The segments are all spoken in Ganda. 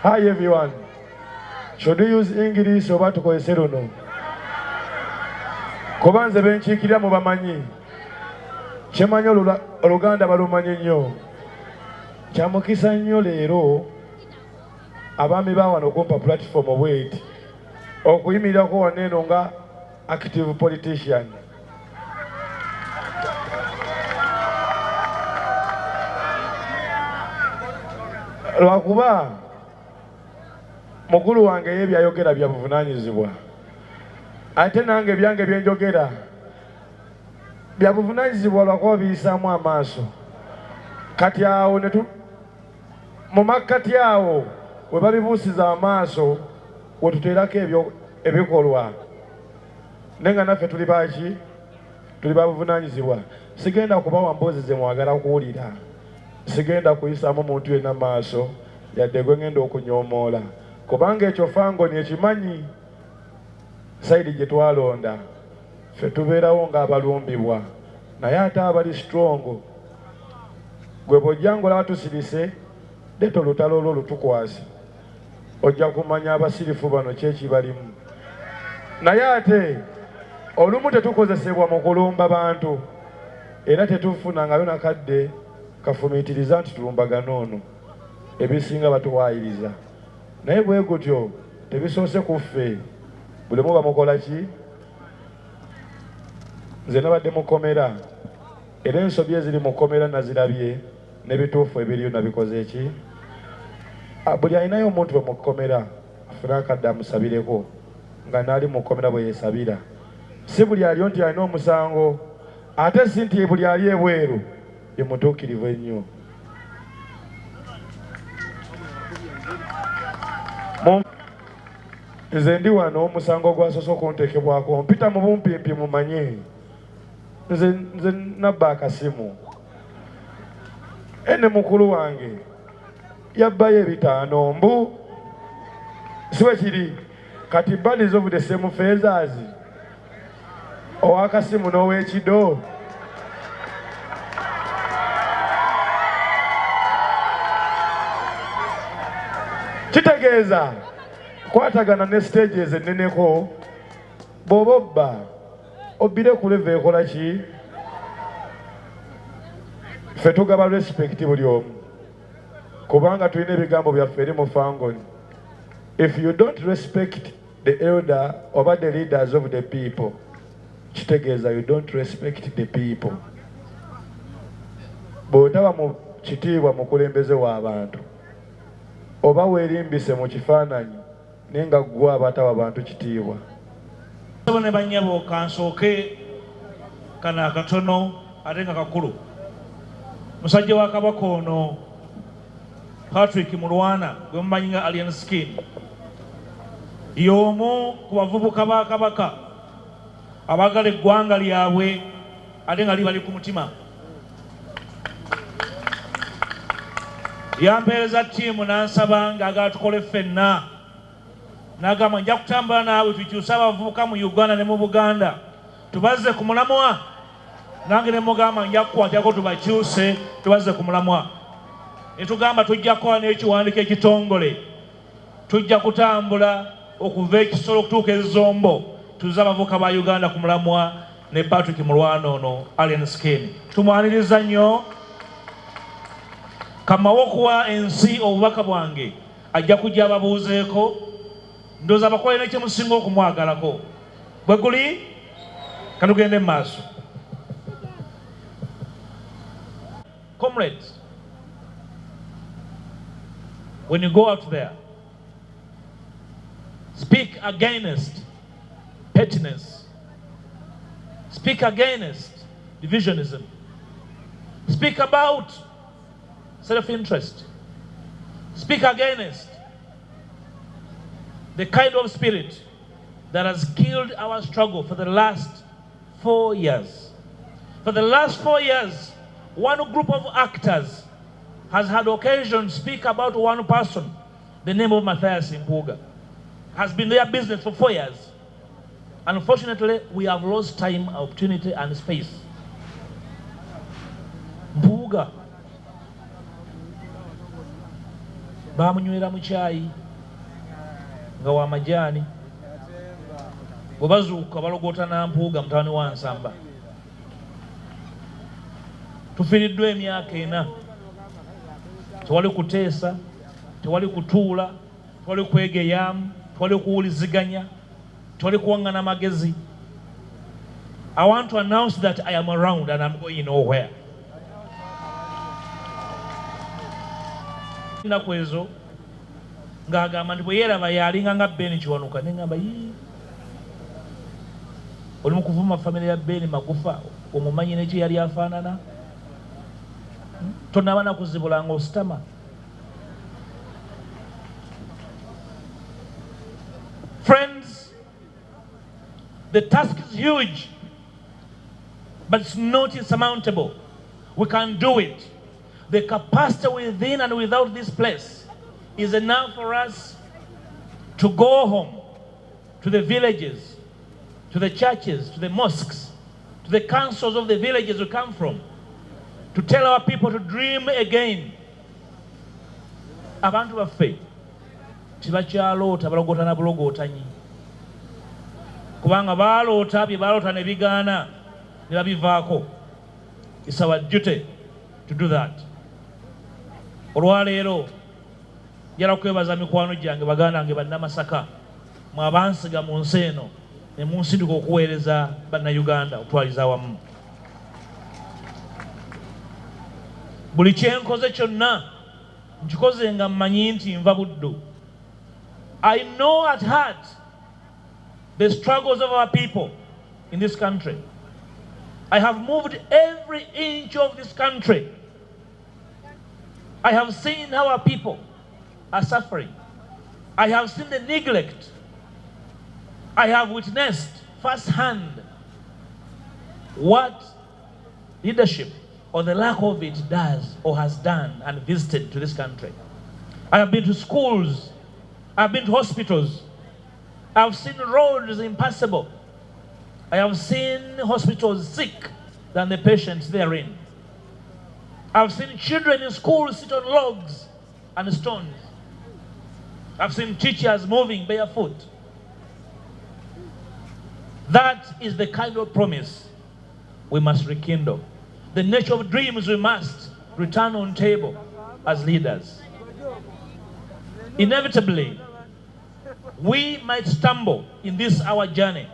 Hi everyone. Should we use English or what to call Seruno? Kubanze benchikira mu bamanyi. Chemanyo Oluganda balumanyi nnyo. Kyamukisa nnyo leero abaami bawano okumpa platform obweti okuyimirako waneeno nga active politician. Lwakuba mukulu wange yebyayogera bya buvunaanyizibwa, ate nange byange byenjogera bya buvunaanyizibwa lwakuba biyisaamu amaaso. Kati awo mu makkati awo we babibuusiza amaaso we tuteerako ebikolwa. Nenga naffe tuli baki? Tuli babuvunaanyizibwa. Sigenda kubawa mboozi ze mwagala kuwulira. Sigenda kuyisaamu muntu yenna maaso yadde gwe ngenda okunyoomoola. Kubanga ekyo Fangoni ekimanyi sayidi gye twalonda. Ffe tubeerawo ng'abalumbibwa. Naye ate abali strong gwe bw'ojjangola atusirise leeta olutalo olwo lutukwase. Ojja kumanya abasirifu bano kyekibalimu. Naye ate olumu tetukozesebwa mu kulumba bantu era tetufunangayo nakadde kafumiitiriza nti tulumbagana ono. Ebisinga batuwaayiriza. Naye bwe gutyo tebisoose ku ffe. Buli mu bamukola ki? Nze nabadde mu kkomera era ensobi eziri mu kkomera nazirabye n'ebituufu ebiriyo nabikoze eki? Buli alinayo omuntu bwe mu kkomera afune akadde amusabireko nga naali mu kkomera bwe yeesabira. Si buli aliyo nti alina omusango, ate si nti buli ali ebweru ye mutuukirivu ennyo. Nze ndi wano omusango gwasoose okunteekebwako mpita mu bumpimpi mumanye. Nze nabba akasimu. Ene mukulu wange yabbayo ebitaano mbu siwe kiri kati bodies of the same feathers. Ow'akasimu n'ow'ekido. Kitegeeza kwatagana ne stages enneneko bw'oba obba obbire ku level ekola ki? Ffe tugaba respect buli omu kubanga tulina ebigambo byaffe eri mu Fangoni. If you don't respect the elder oba the leaders of the people, kitegeeza you don't respect the people. Bw'otaba mu kitiibwa mukulembeze w'abantu oba weerimbise mu kifaananyi naye nga ggwe abataba abantu kitiibwa. Ne bannyabo kansooke kana akatono ate nga kakulu. Musajja wa Kabaka ono Patrick Mulwana gwe mumanyi nga Allien Skine y'omu ku bavubuka ba Kabaka abaagala eggwanga lyabwe ate nga libali ku mutima. Yampeereza ttiimu n'ansaba ng'agala tukole ffenna. N'agamba nja kutambula naawe tukyuse abavubuka mu Uganda ne mu Buganda tubazze ku mulamwa. Nange ne mugamba nja kukwatako tubakyuse tubazze ku mulamwa. Ne tugamba tujja kukola n'ekiwandiiko ekitongole. Tujja kutambula okuva ekisolo okutuuka ezombo tuzze abavubuka ba Uganda ku mulamwa ne Patrick Mulwana ono Allien Skine. Tumwaniriza nnyo. Kamawo okuwa ensi obubaka bwange ajja kujja ababuuzeeko. Ndowooza abakola n'ekyemusinga okumwagalako. Bwe guli kanugende mu maaso. Comrades, when you go out there, speak against pettiness. Speak against divisionism. Speak about self-interest. Speak against the kind of spirit that has killed our struggle for the last 4 years. For the last 4 years, one group of actors has had occasion to speak about one person, the name of Matthias Mpuga. Has been their business for 4 years. Unfortunately, we have lost time, opportunity, and space. Mpuga bamunywera mu kyayi nga wa majaani. Bwe bazuuka balogota na Mpuga mutabani wa Nsamba. Tufiiriddwa emyaka 4. Tewali kuteesa, tewali kutuula, tewali kwegeyaamu, tewali kuwuliziganya, tewali kuwaŋŋana amagezi. I want to announce that I am around and I'm going nowhere. Ennaku ezo ng'agamba nti bwe yeeraba yalinga nga Ben Kiwanuka ne ngamba oli mu kuvuma famire ya Ben Magufa omumanyi n'ekyo yali afaanana tonnaba na kuzibula ng'ositama. Friends, the task is huge, but it's not insurmountable. We can do it. The capacity within and without this place is enough for us to go home, to the villages, to the churches, to the mosques, to the councils of the villages we come from, to tell our people to dream again. Abantu baffe tibakyaloota balogota na bulogootanyi, kubanga baaloota bye baaloota ne bigaana ne babivaako. It's our duty to do that. Olwaleero njala kwebaza mikwano gyange baganda bange bannamasaka mwe abansiga mu nsi eno ne munsindika okuweereza bannayuganda okutwaliza awamu. Buli kyenkoze kyonna nkikoze nga mmanyi nti nva buddo. I know at heart the struggles of our people in this country. I have moved every inch of this country. I have seen how our people are suffering. I have seen the neglect. I have witnessed firsthand what leadership or the lack of it does or has done and visited to this country. I have been to schools. I have been to hospitals. I have seen roads impassable. I have seen hospitals sick than the patients therein. I've seen children in schools sit on logs and stones. I've seen teachers moving barefoot. That is the kind of promise we must rekindle. The nature of dreams we must return on table as leaders. Inevitably, we might stumble in this our journey.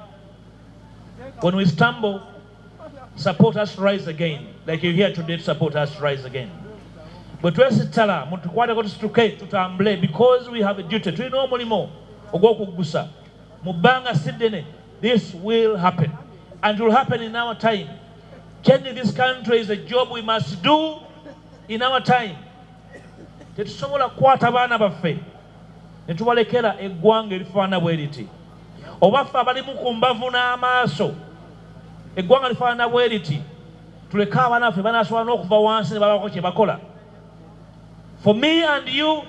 When we stumble, support us rise again. Like you hear today, support us rise again. But because we have a duty to know more. This will happen. And it will happen in our time. Changing this country is a job we must do in our time. Tetusobola kukwata abaana baffe ne tubalekera eggwanga erifaana bwe riti. Oba ffe abalimu ku mbavu n'amaaso eggwanga lifaana bwe riti, tuleke abaana baffe banaasobola n'okuva wansi ne balabako kye bakola. For me and you,